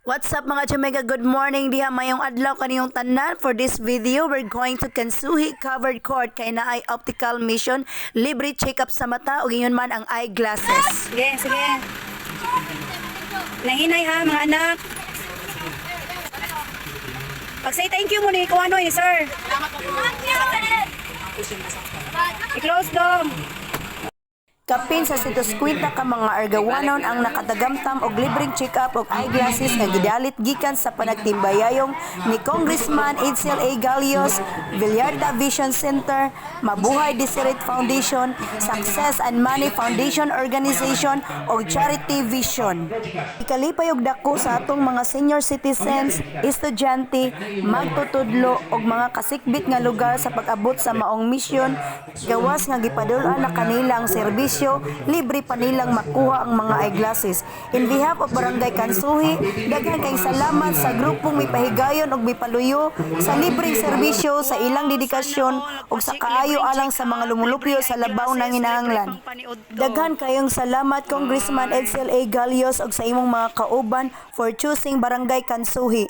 What's up mga Jamaica? Good morning. Diha mayong adlaw kaniyong tanan. For this video, we're going to Kansuhi Covered Court kay na ay optical mission, libre check-up sa mata ug ingon man ang eyeglasses. Sige, sige. Nahinay ha, mga anak. Pag-say thank you mo ni Kuwano eh, sir. I-close dong. Kapin sa 150 ka mga argawanon ang nakadagamtam og libreng check-up og eyeglasses nga gidalit gikan sa panagtimbayayong ni Congressman Edsel A. Galios, Villarda Vision Center, Mabuhay Deseret Foundation, Success and Money Foundation Organization ug Charity Vision. Ikalipay og dako sa atong mga senior citizens, estudyante, magtutudlo ug mga kasikbit nga lugar sa pag-abot sa maong misyon, gawas nga gipadul-an na kanila ang serbisyo, libre pa nilang makuha ang mga eyeglasses. In behalf of Barangay Kansuhi, daghan kay salamat sa grupong mipahigayon ug mipaluyo sa libreng serbisyo sa ilang dedikasyon ug sa kaayo alang sa mga lumulupyo sa labaw ng hinahanglan. Daghan kayong salamat Congressman Edsel A. Galios ug sa imong mga kauban for choosing Barangay Kansuhi.